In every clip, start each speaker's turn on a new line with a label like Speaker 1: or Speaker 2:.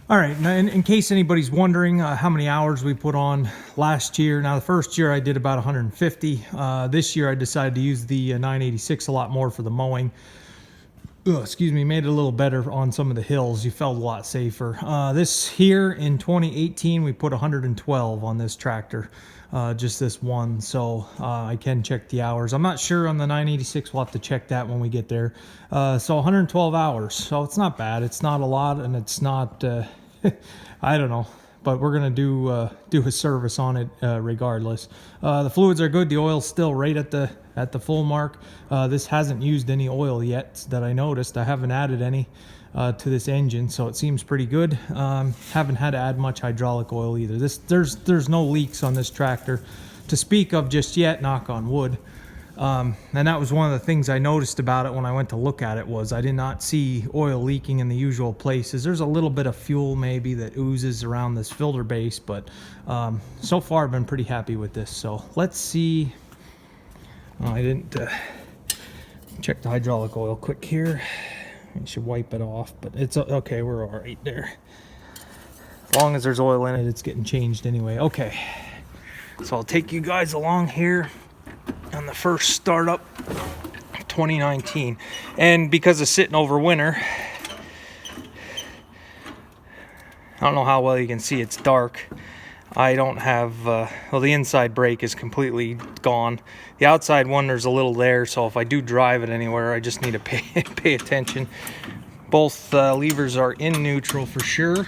Speaker 1: All right, now in case anybody's wondering how many hours we put on last year. Now the first year I did about 150. This year I decided to use the 986 a lot more for the mowing. Excuse me, made it a little better on some of the hills. You felt a lot safer. This here in 2018, we put 112 on this tractor, just this one. So I can check the hours. I'm not sure on the 986. We'll have to check that when we get there. So 112 hours. So it's not bad. It's not a lot, and it's not. I don't know. But we're gonna do a service on it regardless. The fluids are good. The oil's still right at the full mark. This hasn't used any oil yet that I noticed. I haven't added any to this engine, so it seems pretty good. Haven't had to add much hydraulic oil either. There's no leaks on this tractor to speak of just yet. Knock on wood. And that was one of the things I noticed about it when I went to look at it, was I did not see oil leaking in the usual places. There's a little bit of fuel maybe that oozes around this filter base, but so far I've been pretty happy with this. So let's see. Oh, I didn't check the hydraulic oil quick here. I should wipe it off, but it's okay. We're all right there. As long as there's oil in it, it's getting changed anyway. Okay, so I'll take you guys along here on the first startup of 2019. And because of sitting over winter, I don't know how well you can see, it's dark. I don't have well, the inside brake is completely gone. The outside one, there's a little there, so if I do drive it anywhere, I just need to pay attention. Both levers are in neutral for sure.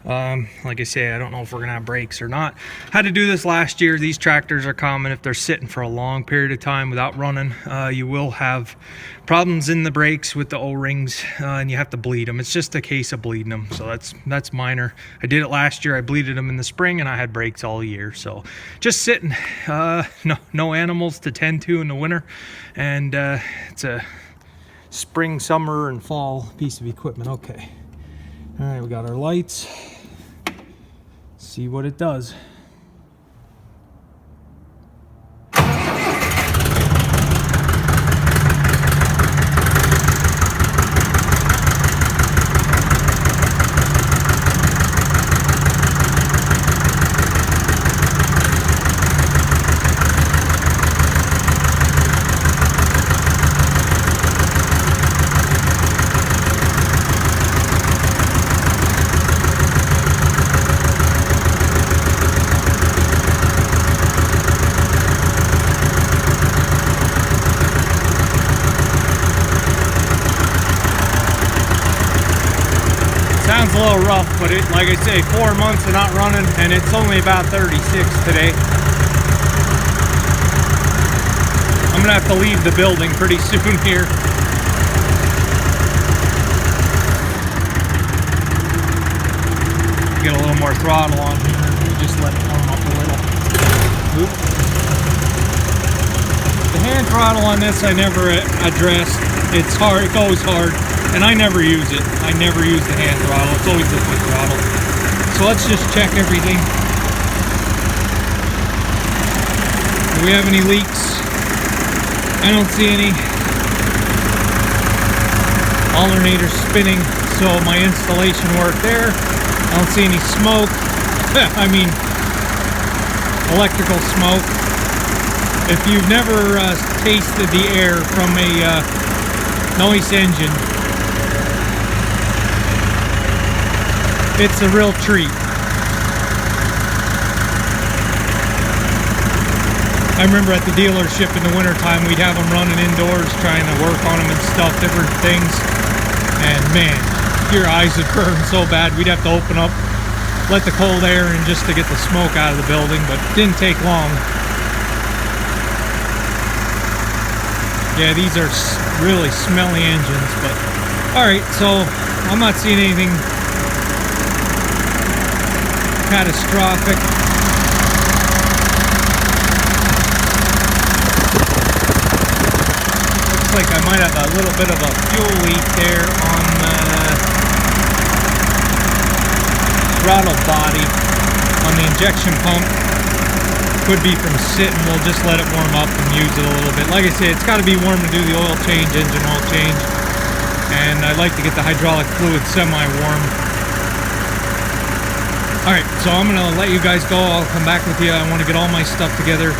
Speaker 1: Like I say, I don't know if we're gonna have brakes or not. Had to do this last year. These tractors are common if they're sitting for a long period of time without running. You will have problems in the brakes with the O-rings, and you have to bleed them. It's just a case of bleeding them, so that's minor. I did it last year. I bleeded them in the spring, and I had brakes all year. So just sitting. No animals to tend to in the winter, and it's a spring, summer, and fall piece of equipment. Okay. All right, we got our lights. See what it does. Sounds a little rough, but it, like I say, 4 months of not running, and it's only about 36 today. I'm gonna have to leave the building pretty soon here. Get a little more throttle on here. Just let it warm up a little. Oop. The hand throttle on this I never addressed. It's hard, it goes hard. And I never use it. I never use the hand throttle. It's always the foot throttle. So let's just check everything. Do we have any leaks? I don't see any. Alternator's spinning, so my installation worked there. I don't see any smoke. I mean, electrical smoke. If you've never tasted the air from a noise engine, it's a real treat. I remember at the dealership in the wintertime, we'd have them running indoors, trying to work on them and stuff, different things. And man, your eyes would burn so bad. We'd have to open up, let the cold air in just to get the smoke out of the building, but it didn't take long. Yeah, these are really smelly engines, but all right, so I'm not seeing anything catastrophic. Looks like I might have a little bit of a fuel leak there on the throttle body on the injection pump. Could be from sitting. We'll just let it warm up and use it a little bit. Like I said, it's got to be warm to do the oil change, engine oil change. And I like to get the hydraulic fluid semi-warm All right, so I'm gonna let you guys go. I'll come back with you. I want to get all my stuff together,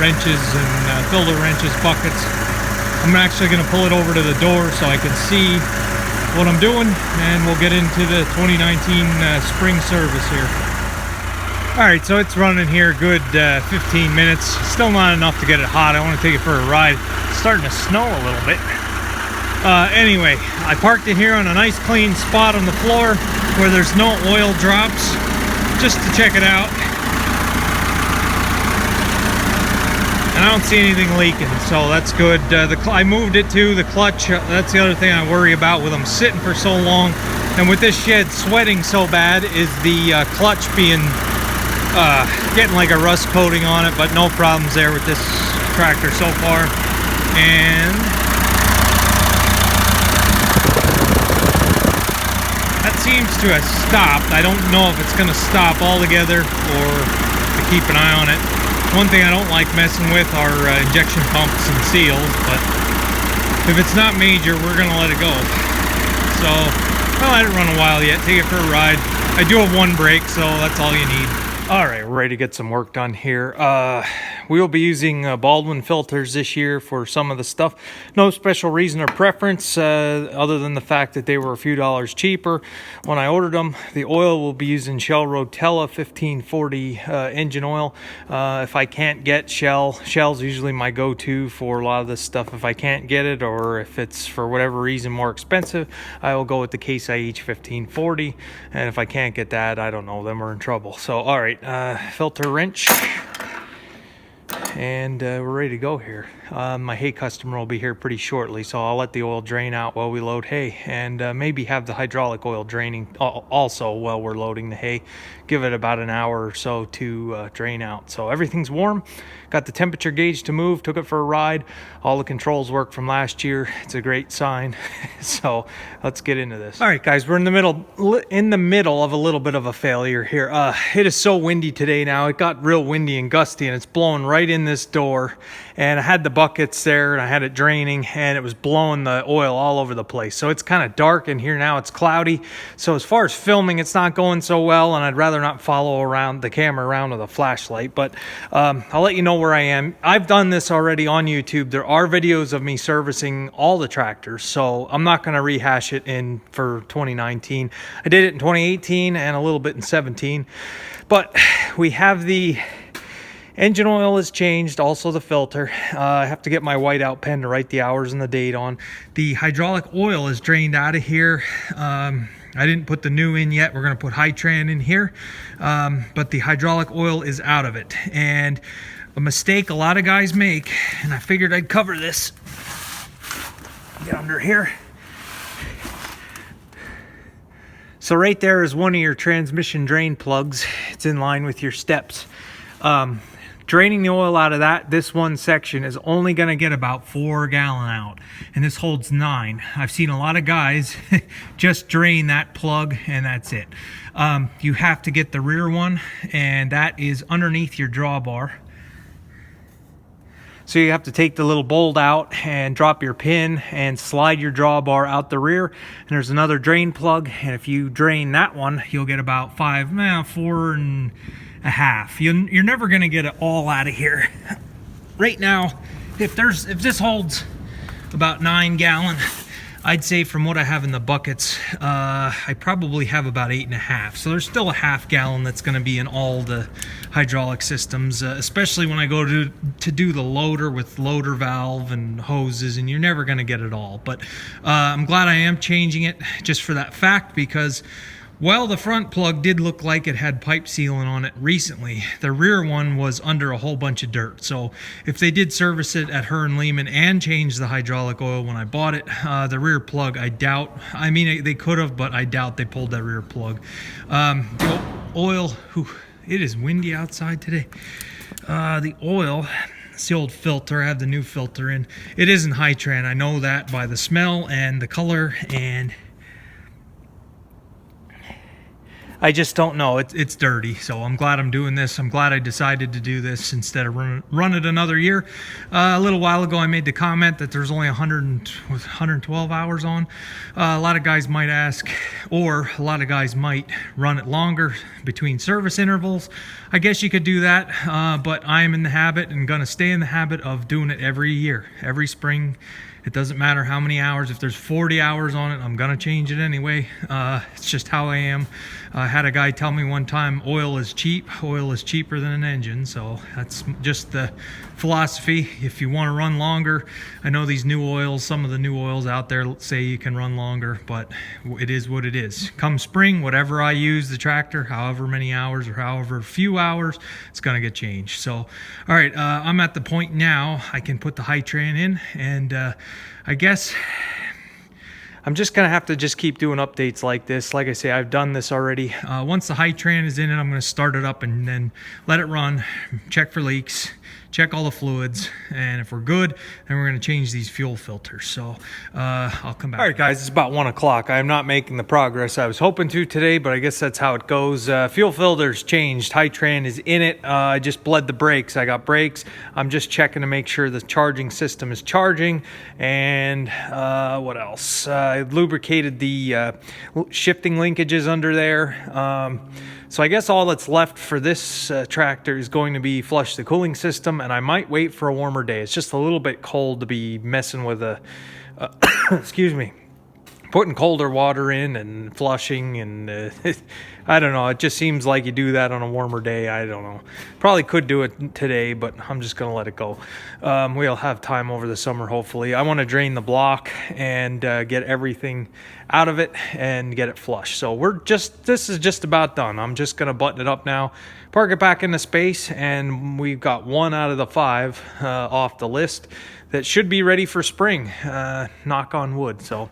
Speaker 1: wrenches and filter wrenches, buckets. I'm actually gonna pull it over to the door so I can see what I'm doing, and we'll get into the 2019 spring service here. All right, so it's running here good 15 minutes. Still not enough to get it hot. I want to take it for a ride. It's starting to snow a little bit. Anyway, I parked it here on a nice clean spot on the floor where there's no oil drops, just to check it out. And I don't see anything leaking, so that's good. I moved it to the clutch. That's the other thing I worry about with them sitting for so long. And with this shed sweating so bad is the clutch being getting like a rust coating on it, but no problems there with this tractor so far. And that seems to have stopped. I don't know if it's going to stop altogether or to keep an eye on it. One thing I don't like messing with are injection pumps and seals, but if it's not major, we're going to let it go. So I'll let it run a while yet, take it for a ride. I do have one brake, so that's all you need. All right, we're ready to get some work done here. We will be using Baldwin filters this year for some of the stuff. No special reason or preference other than the fact that they were a few dollars cheaper when I ordered them. The oil will be using Shell Rotella 1540 engine oil. If I can't get Shell's usually my go-to for a lot of this stuff. If I can't get it, or if it's for whatever reason more expensive, I will go with the Case IH 1540. And if I can't get that, I don't know, then we're in trouble. So, all right, filter wrench. And we're ready to go here. My hay customer will be here pretty shortly, so I'll let the oil drain out while we load hay, and maybe have the hydraulic oil draining also while we're loading the hay. Give it about an hour or so to drain out. So everything's warm. Got the temperature gauge to move, took it for a ride. All the controls work from last year. It's a great sign. So let's get into this. All right, guys, we're in the middle of a little bit of a failure here. It is so windy today now. It got real windy and gusty, and it's blowing right in this door. And I had the buckets there, and I had it draining, and it was blowing the oil all over the place. So it's kind of dark in here now. It's cloudy. So as far as filming, it's not going so well, and I'd rather not follow around the camera around with a flashlight. But I'll let you know where I am. I've done this already on YouTube. There are videos of me servicing all the tractors, so I'm not going to rehash it for 2019. I did it in 2018 and a little bit in 17. But we have the engine oil is changed, also the filter. I have to get my whiteout pen to write the hours and the date on. The hydraulic oil is drained out of here. I didn't put the new in yet. We're going to put Hytran in here, but the hydraulic oil is out of it. And a mistake a lot of guys make, and I figured I'd cover this. Get under here. So right there is one of your transmission drain plugs. It's in line with your steps. Draining the oil out of this one section is only going to get about 4 gallon out, and this holds 9. I've seen a lot of guys just drain that plug and that's it. You have to get the rear one, and that is underneath your drawbar. So you have to take the little bolt out and drop your pin and slide your drawbar out the rear. And there's another drain plug, and if you drain that one, you'll get about 4.5. You're never going to get it all out of here. Right now, if this holds about 9 gallon, I'd say from what I have in the buckets, I probably have about 8.5. So there's still a half gallon that's going to be in all the hydraulic systems, especially when I go to do the loader with loader valve and hoses, and you're never going to get it all. But I'm glad I am changing it just for that fact, because while the front plug did look like it had pipe sealing on it recently, the rear one was under a whole bunch of dirt. So if they did service it at Hearn Lehman and change the hydraulic oil when I bought it, the rear plug, I doubt, I mean, they could have, but I doubt they pulled that rear plug. The oil, it is windy outside today. The oil, it's the old filter. I have the new filter in. It isn't Hytran. I know that by the smell and the color, and I just don't know. It's dirty, so I'm glad I'm doing this. I'm glad I decided to do this instead of run it another year. A little while ago, I made the comment that there's only 112 hours on. A lot of guys might ask, or a lot of guys might run it longer between service intervals. I guess you could do that, but I'm in the habit and going to stay in the habit of doing it every year, every spring. It doesn't matter how many hours. If there's 40 hours on it, I'm going to change it anyway. It's just how I am. I had a guy tell me one time, oil is cheap. Oil is cheaper than an engine. So that's just the philosophy. If you want to run longer, I know these new oils, some of the new oils out there say you can run longer, but it is what it is. Come spring, whatever I use the tractor, however many hours or however few hours, it's going to get changed. So, all right, I'm at the point now I can put the Hytran in, and I guess I'm just going to have to just keep doing updates like this. Like I say, I've done this already. Once the Hytran is in it, I'm going to start it up and then let it run, check for leaks, check all the fluids, and if we're good, then we're going to change these fuel filters. So I'll come back. All right, guys, it's about 1 o'clock. I'm not making the progress I was hoping to today, but I guess that's how it goes. Fuel filters changed. Hytran is in it. I just bled the brakes. I got brakes. I'm just checking to make sure the charging system is charging. And what else? I lubricated the shifting linkages under there. So I guess all that's left for this tractor is going to be flush the cooling system, and I might wait for a warmer day. It's just a little bit cold to be messing with a, excuse me, putting colder water in and flushing, and I don't know. It just seems like you do that on a warmer day. I don't know. Probably could do it today, but I'm just going to let it go. We'll have time over the summer, hopefully. I want to drain the block and get everything out of it and get it flush. So this is just about done. I'm just going to button it up now, park it back into space, and we've got 1 out of the 5 off the list that should be ready for spring. Knock on wood. So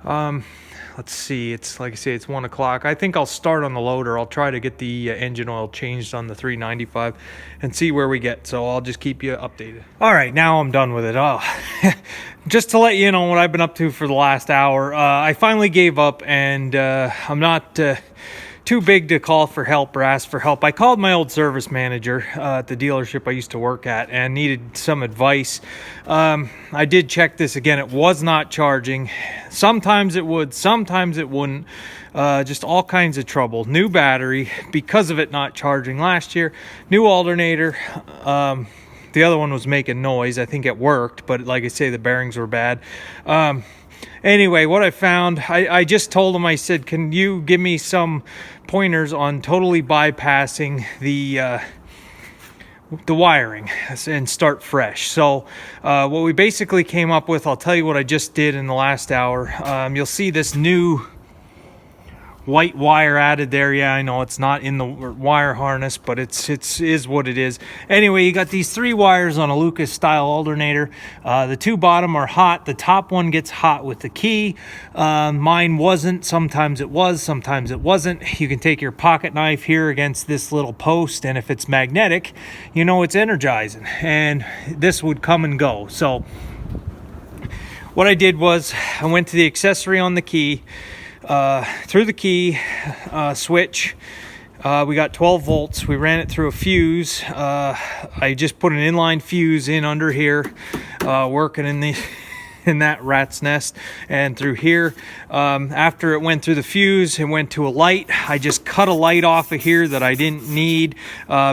Speaker 1: let's see, it's like I say, it's 1 o'clock. I think I'll start on the loader. I'll try to get the engine oil changed on the 395 and see where we get. So I'll just keep you updated. All right, now I'm done with it. Oh, just to let you know what I've been up to for the last hour. I finally gave up, and I'm not too big to call for help or ask for help. I called my old service manager at the dealership I used to work at and needed some advice. I did check this again. It was not charging. Sometimes it would, sometimes it wouldn't. Just all kinds of trouble. New battery because of it not charging last year. New alternator. The other one was making noise. I think it worked, but like I say, the bearings were bad. Anyway, what I found, I just told him, I said, can you give me some pointers on totally bypassing the wiring and start fresh? So what we basically came up with, I'll tell you what I just did in the last hour. You'll see this new white wire added there. Yeah, I know it's not in the wire harness, but it is what it is. Anyway, you got these 3 wires on a Lucas style alternator. The 2 bottom are hot. The top one gets hot with the key. Mine wasn't. Sometimes it was, sometimes it wasn't. You can take your pocket knife here against this little post, and if it's magnetic, you know it's energizing, and this would come and go. So what I did was I went to the accessory on the key, through the key switch. We got 12 volts. We ran it through a fuse. I just put an inline fuse in under here, working in that rat's nest, and through here. After it went through the fuse, it went to a light. I just cut a light off of here that I didn't need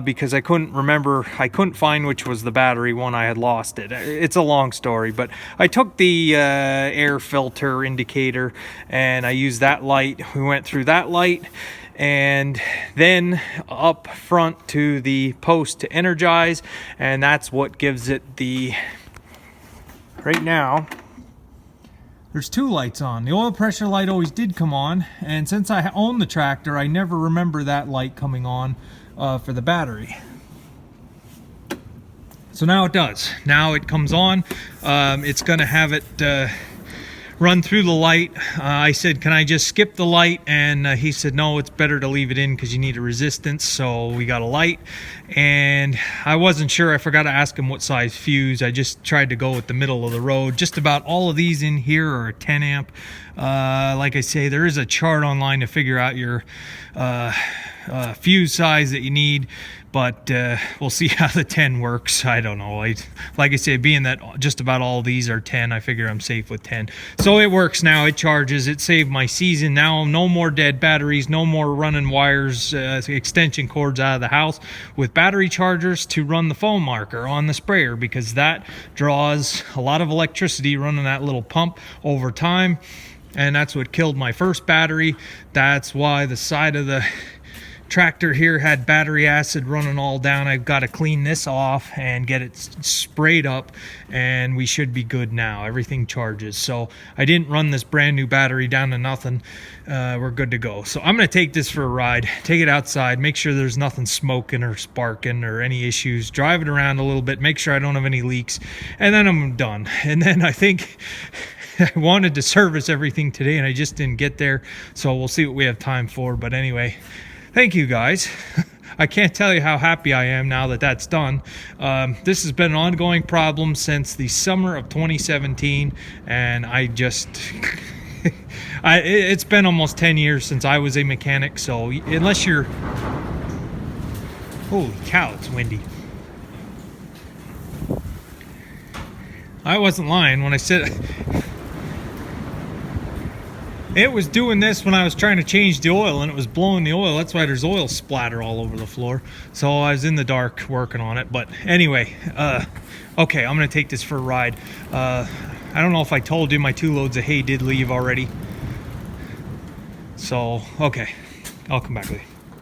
Speaker 1: because I couldn't remember. I couldn't find which was the battery one. I had lost it. It's a long story, but I took the air filter indicator and I used that light. We went through that light, and then up front to the post to energize, and that's what gives it the, right now there's 2 lights on. The oil pressure light always did come on, and since I own the tractor, I never remember that light coming on for the battery. So now it does. Now it comes on. It's going to have it run through the light. I said, can I just skip the light? And he said, no, it's better to leave it in because you need a resistance. So we got a light, and I wasn't sure. I forgot to ask him what size fuse. I just tried to go with the middle of the road. Just about all of these in here are a 10 amp. Like I say, there is a chart online to figure out your fuse size that you need, but we'll see how the 10 works. I don't know. Like I say, being that just about all these are 10, I figure I'm safe with 10. So it works now. It charges. It saved my season. Now no more dead batteries, no more running wires, extension cords out of the house with battery chargers to run the foam marker on the sprayer, because that draws a lot of electricity running that little pump over time. And that's what killed my first battery. That's why the side of the tractor here had battery acid running all down. I've got to clean this off and get it sprayed up, and we should be good now. Everything charges. So I didn't run this brand new battery down to nothing. We're good to go. So I'm going to take this for a ride, take it outside, make sure there's nothing smoking or sparking or any issues, drive it around a little bit, make sure I don't have any leaks, and then I'm done. And then I think I wanted to service everything today and I just didn't get there, so we'll see what we have time for. But anyway, thank you guys. I can't tell you how happy I am now that that's done. This has been an ongoing problem since the summer of 2017, and I just it's been almost 10 years since I was a mechanic. So unless you're, holy cow, it's windy. I wasn't lying when I said it was doing this when I was trying to change the oil, and it was blowing the oil. That's why there's oil splatter all over the floor. So I was in the dark working on it. But anyway, okay, I'm gonna take this for a ride. I don't know if I told you, my 2 loads of hay did leave already. So okay, I'll come back with you.